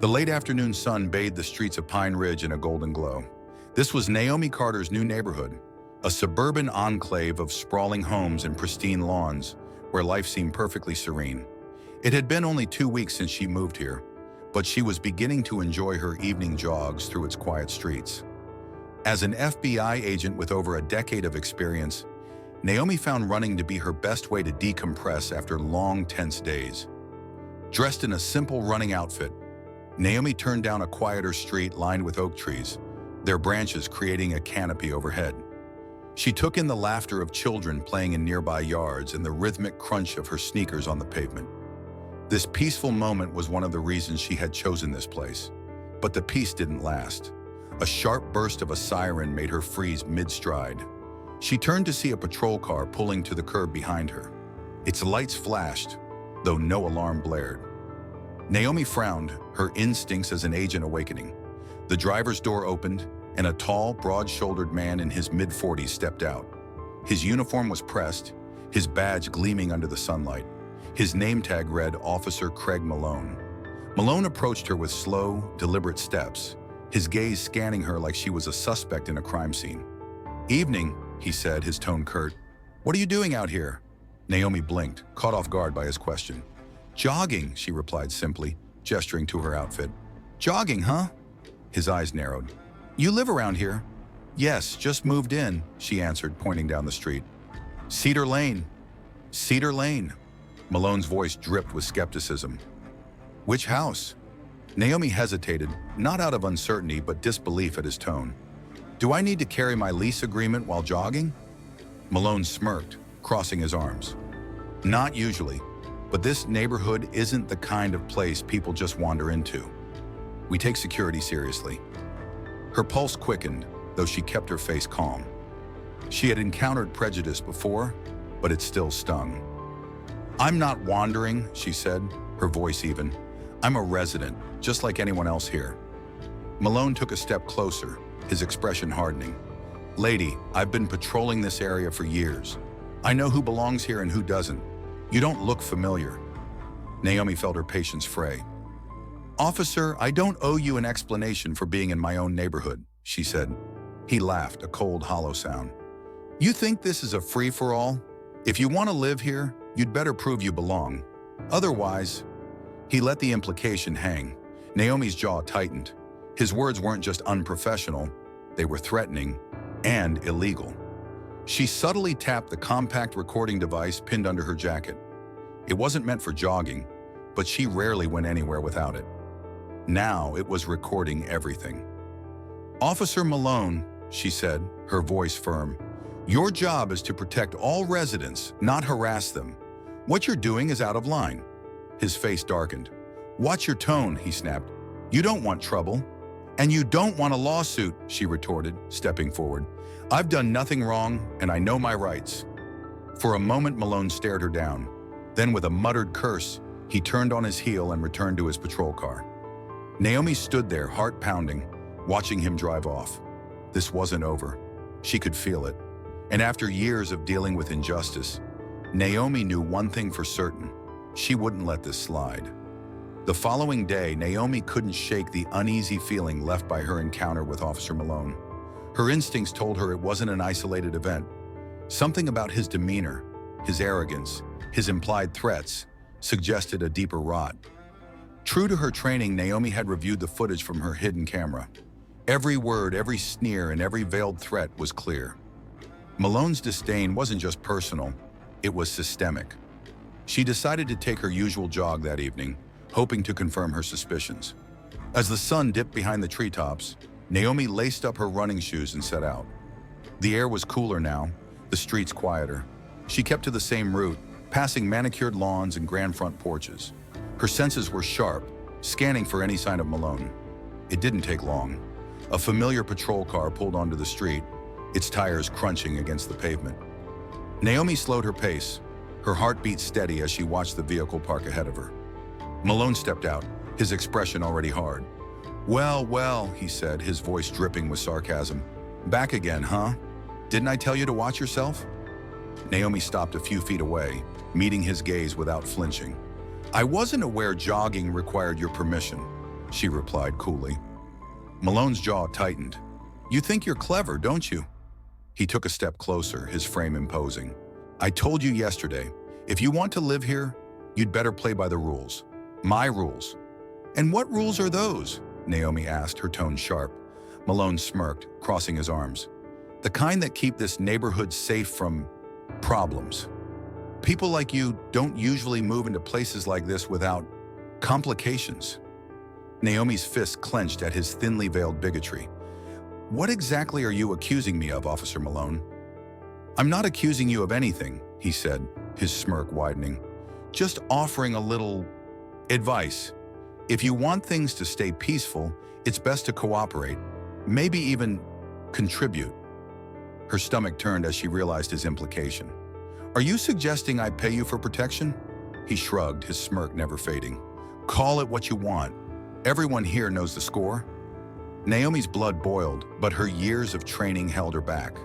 The late afternoon sun bathed the streets of Pine Ridge in a golden glow. This was Naomi Carter's new neighborhood, a suburban enclave of sprawling homes and pristine lawns where life seemed perfectly serene. It had been only 2 weeks since she moved here, but she was beginning to enjoy her evening jogs through its quiet streets. As an FBI agent with over a decade of experience, Naomi found running to be her best way to decompress after long, tense days. Dressed in a simple running outfit, Naomi turned down a quieter street lined with oak trees, their branches creating a canopy overhead. She took in the laughter of children playing in nearby yards and the rhythmic crunch of her sneakers on the pavement. This peaceful moment was one of the reasons she had chosen this place. But the peace didn't last. A sharp burst of a siren made her freeze mid-stride. She turned to see a patrol car pulling to the curb behind her. Its lights flashed, though no alarm blared. Naomi frowned, her instincts as an agent awakening. The driver's door opened, and a tall, broad-shouldered man in his mid-40s stepped out. His uniform was pressed, his badge gleaming under the sunlight. His name tag read Officer Craig Malone. Malone approached her with slow, deliberate steps, his gaze scanning her like she was a suspect in a crime scene. "Evening," he said, his tone curt. "What are you doing out here?" Naomi blinked, caught off guard by his question. "Jogging," she replied simply, gesturing to her outfit. "Jogging, huh?" His eyes narrowed. "You live around here?" "Yes, just moved in," she answered, pointing down the street. "Cedar Lane." "Cedar Lane." Malone's voice dripped with skepticism. "Which house?" Naomi hesitated, not out of uncertainty but disbelief at his tone. "Do I need to carry my lease agreement while jogging?" Malone smirked, crossing his arms. "Not usually, but this neighborhood isn't the kind of place people just wander into. We take security seriously." Her pulse quickened, though she kept her face calm. She had encountered prejudice before, but it still stung. "I'm not wandering," she said, her voice even. "I'm a resident, just like anyone else here." Malone took a step closer, his expression hardening. "Lady, I've been patrolling this area for years. I know who belongs here and who doesn't. You don't look familiar." Naomi felt her patience fray. "Officer, I don't owe you an explanation for being in my own neighborhood," she said. He laughed, a cold, hollow sound. "You think this is a free-for-all? If you want to live here, you'd better prove you belong. Otherwise..." He let the implication hang. Naomi's jaw tightened. His words weren't just unprofessional, they were threatening and illegal. She subtly tapped the compact recording device pinned under her jacket. It wasn't meant for jogging, but she rarely went anywhere without it. Now it was recording everything. "Officer Malone," she said, her voice firm, "your job is to protect all residents, not harass them. What you're doing is out of line." His face darkened. "Watch your tone," he snapped. "You don't want trouble." "And you don't want a lawsuit," she retorted, stepping forward. "I've done nothing wrong, and I know my rights." For a moment, Malone stared her down. Then, with a muttered curse, he turned on his heel and returned to his patrol car. Naomi stood there, heart pounding, watching him drive off. This wasn't over. She could feel it. And after years of dealing with injustice, Naomi knew one thing for certain. She wouldn't let this slide. The following day, Naomi couldn't shake the uneasy feeling left by her encounter with Officer Malone. Her instincts told her it wasn't an isolated event. Something about his demeanor, his arrogance, his implied threats, suggested a deeper rot. True to her training, Naomi had reviewed the footage from her hidden camera. Every word, every sneer, and every veiled threat was clear. Malone's disdain wasn't just personal, it was systemic. She decided to take her usual jog that evening, hoping to confirm her suspicions. As the sun dipped behind the treetops, Naomi laced up her running shoes and set out. The air was cooler now, the streets quieter. She kept to the same route, passing manicured lawns and grand front porches. Her senses were sharp, scanning for any sign of Malone. It didn't take long. A familiar patrol car pulled onto the street, its tires crunching against the pavement. Naomi slowed her pace, her heartbeat steady as she watched the vehicle park ahead of her. Malone stepped out, his expression already hard. "Well, well," he said, his voice dripping with sarcasm. "Back again, huh? Didn't I tell you to watch yourself?" Naomi stopped a few feet away, meeting his gaze without flinching. "I wasn't aware jogging required your permission. she replied coolly. Malone's jaw tightened. You think you're clever, don't you? He took a step closer, his frame imposing. I told you yesterday, if you want to live here, you'd better play by the rules. My rules. And what rules are those? Naomi asked, her tone sharp. Malone smirked, crossing his arms. The kind that keep this neighborhood safe from problems. People like you don't usually move into places like this without complications. Naomi's fist clenched at his thinly veiled bigotry. What exactly are you accusing me of, Officer Malone? I'm not accusing you of anything, he said, his smirk widening. Just offering a little advice. If you want things to stay peaceful, it's best to cooperate, maybe even contribute. Her stomach turned as she realized his implication. Are you suggesting I pay you for protection? He shrugged, his smirk never fading. Call it what you want. Everyone here knows the score. Naomi's blood boiled, but her years of training held her back.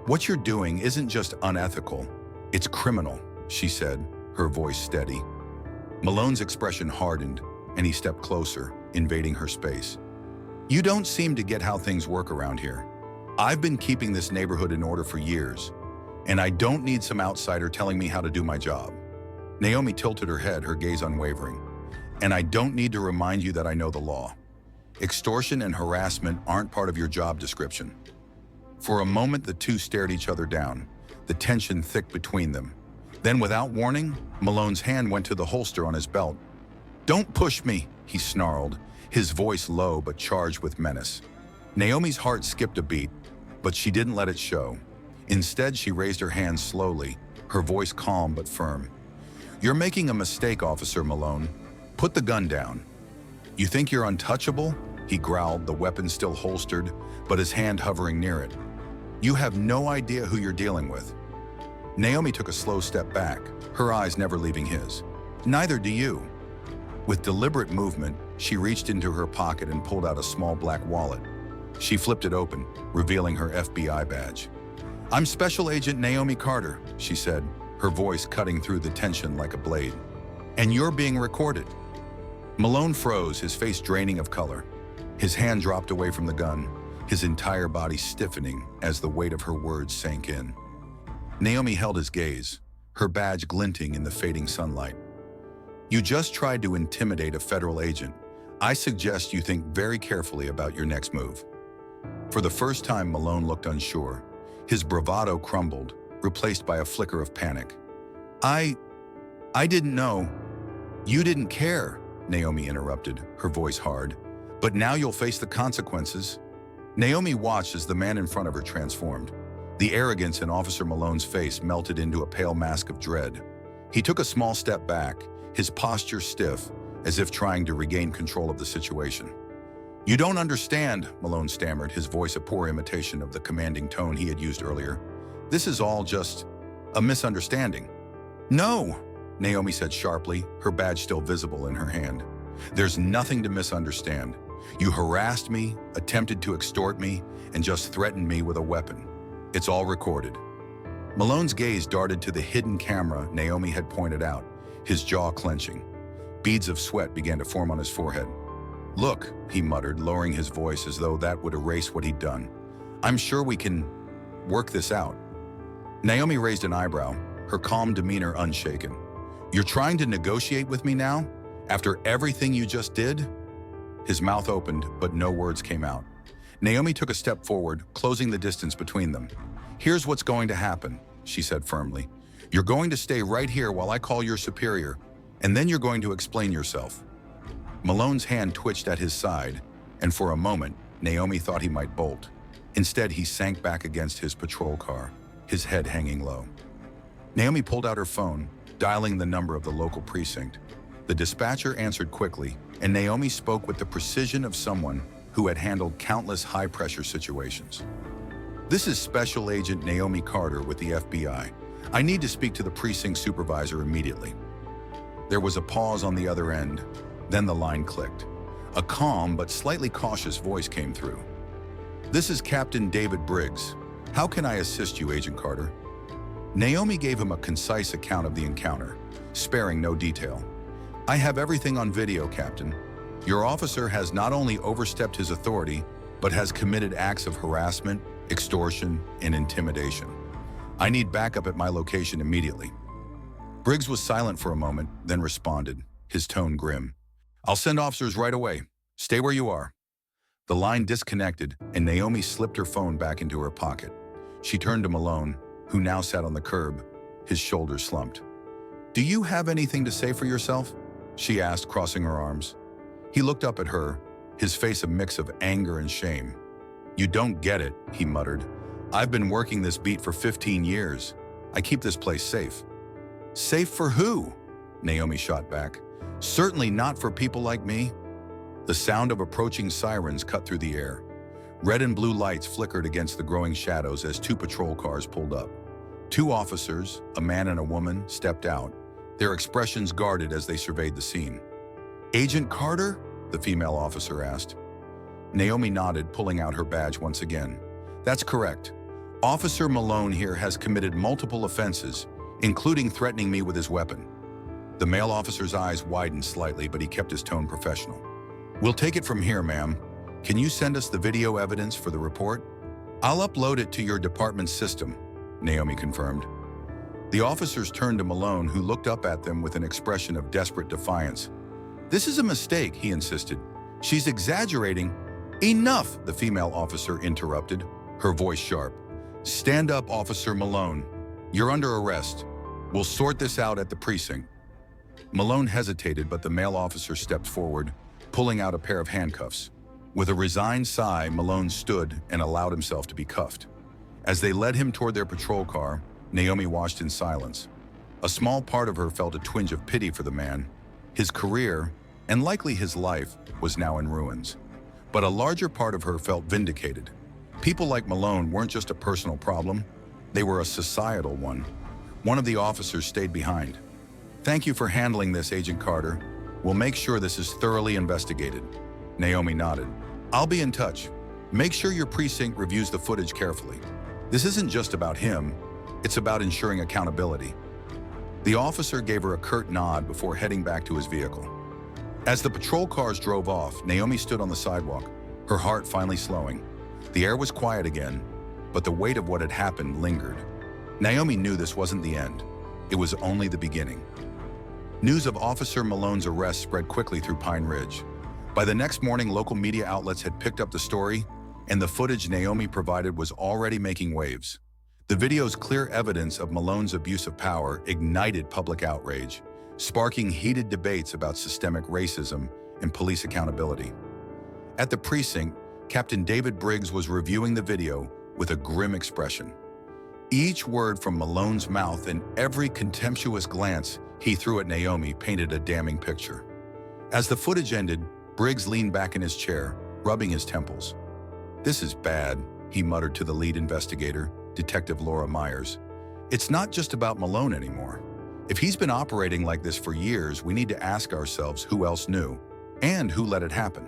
What you're doing isn't just unethical, it's criminal, she said, her voice steady. Malone's expression hardened, and he stepped closer, invading her space. You don't seem to get how things work around here. I've been keeping this neighborhood in order for years, and I don't need some outsider telling me how to do my job. Naomi tilted her head, her gaze unwavering. And I don't need to remind you that I know the law. Extortion and harassment aren't part of your job description. For a moment, the two stared each other down, the tension thick between them. Then, without warning, Malone's hand went to the holster on his belt. Don't push me, he snarled, his voice low but charged with menace. Naomi's heart skipped a beat, but she didn't let it show. Instead, she raised her hand slowly, her voice calm but firm. You're making a mistake, Officer Malone. Put the gun down. You think you're untouchable? He growled, the weapon still holstered, but his hand hovering near it. You have no idea who you're dealing with. Naomi took a slow step back, her eyes never leaving his. Neither do you. With deliberate movement, she reached into her pocket and pulled out a small black wallet. She flipped it open, revealing her FBI badge. I'm Special Agent Naomi Carter, she said, her voice cutting through the tension like a blade. And you're being recorded. Malone froze, his face draining of color. His hand dropped away from the gun, his entire body stiffening as the weight of her words sank in. Naomi held his gaze, her badge glinting in the fading sunlight. You just tried to intimidate a federal agent. I suggest you think very carefully about your next move. For the first time, Malone looked unsure. His bravado crumbled, replaced by a flicker of panic. I didn't know. You didn't care, Naomi interrupted, her voice hard. But now you'll face the consequences. Naomi watched as the man in front of her transformed. The arrogance in Officer Malone's face melted into a pale mask of dread. He took a small step back, his posture stiff, as if trying to regain control of the situation. You don't understand, Malone stammered, his voice a poor imitation of the commanding tone he had used earlier. This is all just a misunderstanding. No, Naomi said sharply, her badge still visible in her hand. There's nothing to misunderstand. You harassed me, attempted to extort me, and just threatened me with a weapon. It's all recorded. Malone's gaze darted to the hidden camera Naomi had pointed out, his jaw clenching. Beads of sweat began to form on his forehead. Look, he muttered, lowering his voice as though that would erase what he'd done. I'm sure we can work this out. Naomi raised an eyebrow, her calm demeanor unshaken. You're trying to negotiate with me now? After everything you just did? His mouth opened, but no words came out. Naomi took a step forward, closing the distance between them. Here's what's going to happen, she said firmly. You're going to stay right here while I call your superior, and then you're going to explain yourself. Malone's hand twitched at his side, and for a moment, Naomi thought he might bolt. Instead, he sank back against his patrol car, his head hanging low. Naomi pulled out her phone, dialing the number of the local precinct. The dispatcher answered quickly, and Naomi spoke with the precision of someone who had handled countless high-pressure situations. This is Special Agent Naomi Carter with the FBI. I need to speak to the precinct supervisor immediately. There was a pause on the other end, then the line clicked. A calm but slightly cautious voice came through. This is Captain David Briggs. How can I assist you, Agent Carter? Naomi gave him a concise account of the encounter, sparing no detail. I have everything on video, Captain. Your officer has not only overstepped his authority, but has committed acts of harassment, extortion, and intimidation. I need backup at my location immediately." Briggs was silent for a moment, then responded, his tone grim. "I'll send officers right away. Stay where you are." The line disconnected, and Naomi slipped her phone back into her pocket. She turned to Malone, who now sat on the curb, his shoulders slumped. "Do you have anything to say for yourself?" she asked, crossing her arms. He looked up at her, his face a mix of anger and shame. "You don't get it," he muttered. "I've been working this beat for 15 years. I keep this place safe." "Safe for who?" Naomi shot back. "Certainly not for people like me." The sound of approaching sirens cut through the air. Red and blue lights flickered against the growing shadows as 2 patrol cars pulled up. 2 officers, a man and a woman, stepped out, their expressions guarded as they surveyed the scene. "Agent Carter?" the female officer asked. Naomi nodded, pulling out her badge once again. "That's correct. Officer Malone here has committed multiple offenses, including threatening me with his weapon." The male officer's eyes widened slightly, but he kept his tone professional. "We'll take it from here, ma'am. Can you send us the video evidence for the report?" "I'll upload it to your department's system," Naomi confirmed. The officers turned to Malone, who looked up at them with an expression of desperate defiance. "This is a mistake," he insisted. "She's exaggerating." "Enough," the female officer interrupted, her voice sharp. "Stand up, Officer Malone. You're under arrest. We'll sort this out at the precinct." Malone hesitated, but the male officer stepped forward, pulling out a pair of handcuffs. With a resigned sigh, Malone stood and allowed himself to be cuffed. As they led him toward their patrol car, Naomi watched in silence. A small part of her felt a twinge of pity for the man. His career, and likely his life, was now in ruins. But a larger part of her felt vindicated. People like Malone weren't just a personal problem, they were a societal one. One of the officers stayed behind. "Thank you for handling this, Agent Carter. We'll make sure this is thoroughly investigated." Naomi nodded. "I'll be in touch. Make sure your precinct reviews the footage carefully. This isn't just about him, it's about ensuring accountability." The officer gave her a curt nod before heading back to his vehicle. As the patrol cars drove off, Naomi stood on the sidewalk, her heart finally slowing. The air was quiet again, but the weight of what had happened lingered. Naomi knew this wasn't the end. It was only the beginning. News of Officer Malone's arrest spread quickly through Pine Ridge. By the next morning, local media outlets had picked up the story, and the footage Naomi provided was already making waves. The video's clear evidence of Malone's abuse of power ignited public outrage, sparking heated debates about systemic racism and police accountability. At the precinct, Captain David Briggs was reviewing the video with a grim expression. Each word from Malone's mouth and every contemptuous glance he threw at Naomi painted a damning picture. As the footage ended, Briggs leaned back in his chair, rubbing his temples. "This is bad," he muttered to the lead investigator, Detective Laura Myers. "It's not just about Malone anymore. If he's been operating like this for years, we need to ask ourselves who else knew, and who let it happen."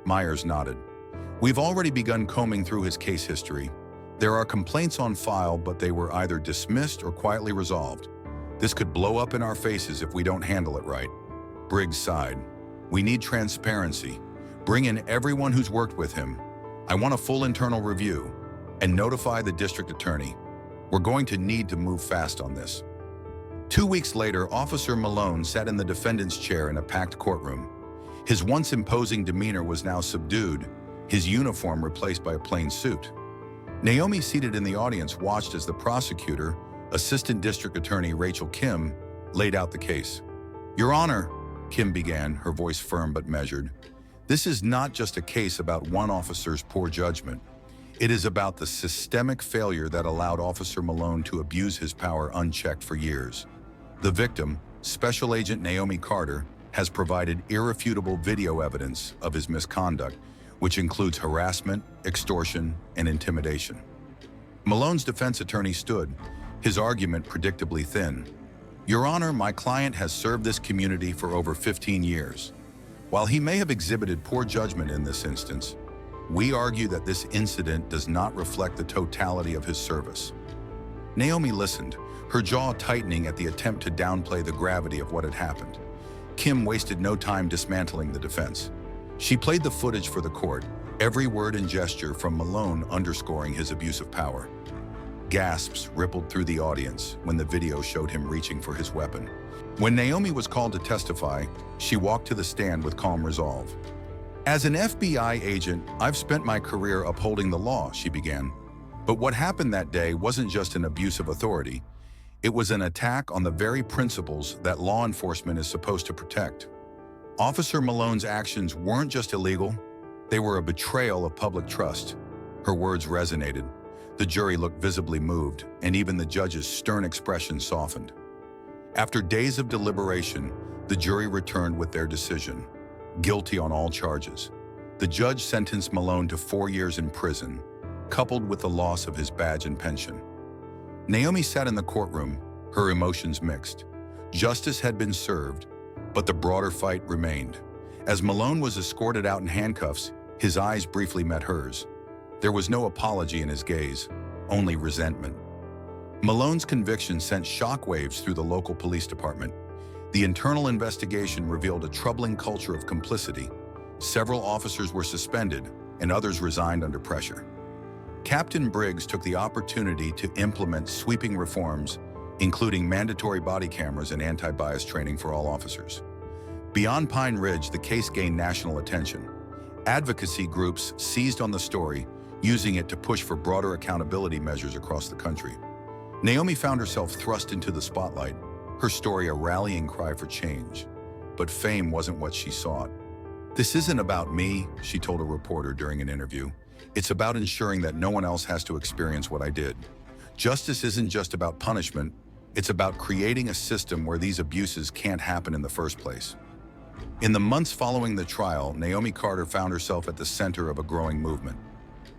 Myers nodded. "We've already begun combing through his case history. There are complaints on file, but they were either dismissed or quietly resolved. This could blow up in our faces if we don't handle it right." Briggs sighed. "We need transparency. Bring in everyone who's worked with him. I want a full internal review. And notify the district attorney. We're going to need to move fast on this." 2 weeks later, Officer Malone sat in the defendant's chair in a packed courtroom. His once imposing demeanor was now subdued, his uniform replaced by a plain suit. Naomi, seated in the audience, watched as the prosecutor, Assistant District Attorney Rachel Kim, laid out the case. "Your Honor," Kim began, her voice firm but measured, "this is not just a case about one officer's poor judgment. It is about the systemic failure that allowed Officer Malone to abuse his power unchecked for years. The victim, Special Agent Naomi Carter, has provided irrefutable video evidence of his misconduct, which includes harassment, extortion, and intimidation." Malone's defense attorney stood, his argument predictably thin. "Your Honor, my client has served this community for over 15 years. While he may have exhibited poor judgment in this instance, we argue that this incident does not reflect the totality of his service." Naomi listened, her jaw tightening at the attempt to downplay the gravity of what had happened. Kim wasted no time dismantling the defense. She played the footage for the court, every word and gesture from Malone underscoring his abuse of power. Gasps rippled through the audience when the video showed him reaching for his weapon. When Naomi was called to testify, she walked to the stand with calm resolve. "As an FBI agent, I've spent my career upholding the law," she began. But what happened that day wasn't just an abuse of authority. It was an attack on the very principles that law enforcement is supposed to protect. Officer Malone's actions weren't just illegal, they were a betrayal of public trust. Her words resonated. The jury looked visibly moved, and even the judge's stern expression softened. After days of deliberation, the jury returned with their decision. Guilty on all charges. The judge sentenced Malone to 4 years in prison, coupled with the loss of his badge and pension. Naomi sat in the courtroom, her emotions mixed. Justice had been served, but the broader fight remained. As Malone was escorted out in handcuffs, his eyes briefly met hers. There was no apology in his gaze, only resentment. Malone's conviction sent shockwaves through the local police department. The internal investigation revealed a troubling culture of complicity. Several officers were suspended, and others resigned under pressure. Captain Briggs took the opportunity to implement sweeping reforms, including mandatory body cameras and anti-bias training for all officers. Beyond Pine Ridge, the case gained national attention. Advocacy groups seized on the story, using it to push for broader accountability measures across the country. Naomi found herself thrust into the spotlight, her story a rallying cry for change. But fame wasn't what she sought. "This isn't about me," she told a reporter during an interview. "It's about ensuring that no one else has to experience what I did. Justice isn't just about punishment, it's about creating a system where these abuses can't happen in the first place." In the months following the trial, Naomi Carter found herself at the center of a growing movement.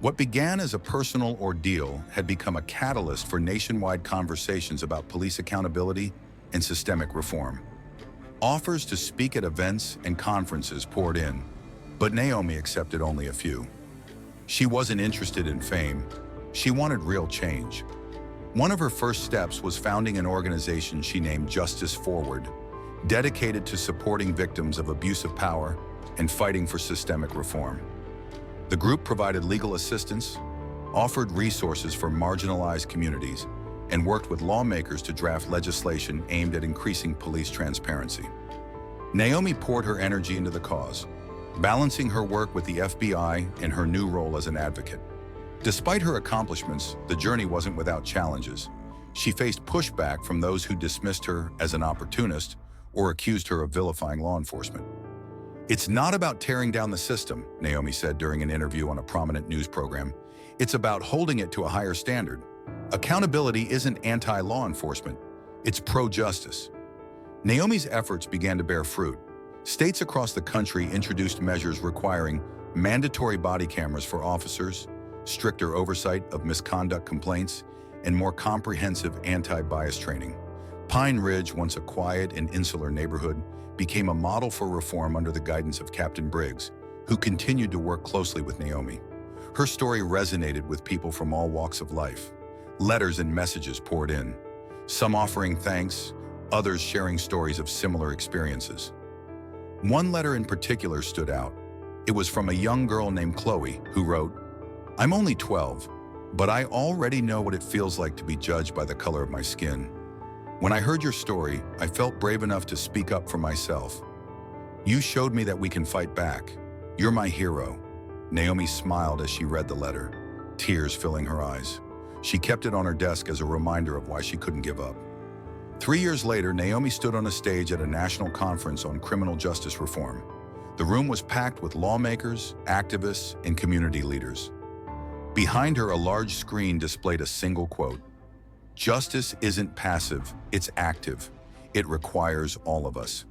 What began as a personal ordeal had become a catalyst for nationwide conversations about police accountability and systemic reform. Offers to speak at events and conferences poured in, but Naomi accepted only a few. She wasn't interested in fame, she wanted real change. One of her first steps was founding an organization she named Justice Forward, dedicated to supporting victims of abuse of power and fighting for systemic reform. The group provided legal assistance, offered resources for marginalized communities, and worked with lawmakers to draft legislation aimed at increasing police transparency. Naomi poured her energy into the cause, balancing her work with the FBI and her new role as an advocate. Despite her accomplishments, the journey wasn't without challenges. She faced pushback from those who dismissed her as an opportunist or accused her of vilifying law enforcement. "It's not about tearing down the system," Naomi said during an interview on a prominent news program. "It's about holding it to a higher standard. Accountability isn't anti-law enforcement, it's pro-justice." Naomi's efforts began to bear fruit. States across the country introduced measures requiring mandatory body cameras for officers, stricter oversight of misconduct complaints, and more comprehensive anti-bias training. Pine Ridge, once a quiet and insular neighborhood, became a model for reform under the guidance of Captain Briggs, who continued to work closely with Naomi. Her story resonated with people from all walks of life. Letters and messages poured in, some offering thanks, others sharing stories of similar experiences. One letter in particular stood out. It was from a young girl named Chloe, who wrote, "I'm only 12, but I already know what it feels like to be judged by the color of my skin. When I heard your story, I felt brave enough to speak up for myself. You showed me that we can fight back. You're my hero." Naomi smiled as she read the letter, tears filling her eyes. She kept it on her desk as a reminder of why she couldn't give up. 3 years later, Naomi stood on a stage at a national conference on criminal justice reform. The room was packed with lawmakers, activists, and community leaders. Behind her, a large screen displayed a single quote: "Justice isn't passive, it's active. It requires all of us."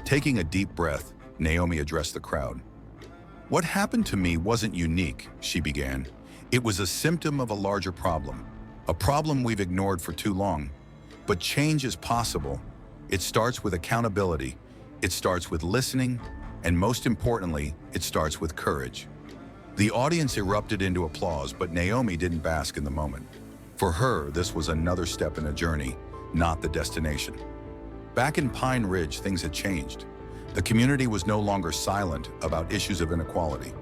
Taking a deep breath, Naomi addressed the crowd. "What happened to me wasn't unique," she began. "It was a symptom of a larger problem, a problem we've ignored for too long. But change is possible. It starts with accountability, it starts with listening, and most importantly, it starts with courage." The audience erupted into applause, but Naomi didn't bask in the moment. For her, this was another step in a journey, not the destination. Back in Pine Ridge, things had changed. The community was no longer silent about issues of inequality.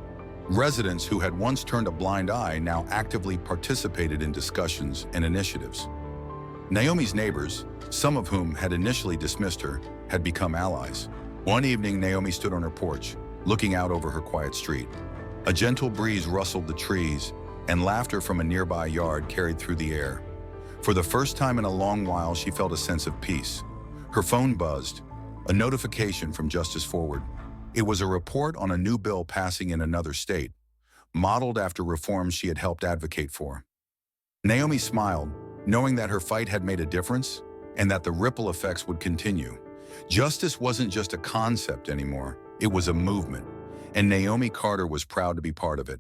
Residents who had once turned a blind eye now actively participated in discussions and initiatives. Naomi's neighbors, some of whom had initially dismissed her, had become allies. One evening, Naomi stood on her porch, looking out over her quiet street. A gentle breeze rustled the trees, and laughter from a nearby yard carried through the air. For the first time in a long while, she felt a sense of peace. Her phone buzzed, a notification from Justice Forward. It was a report on a new bill passing in another state, modeled after reforms she had helped advocate for. Naomi smiled, knowing that her fight had made a difference and that the ripple effects would continue. Justice wasn't just a concept anymore, it was a movement, and Naomi Carter was proud to be part of it.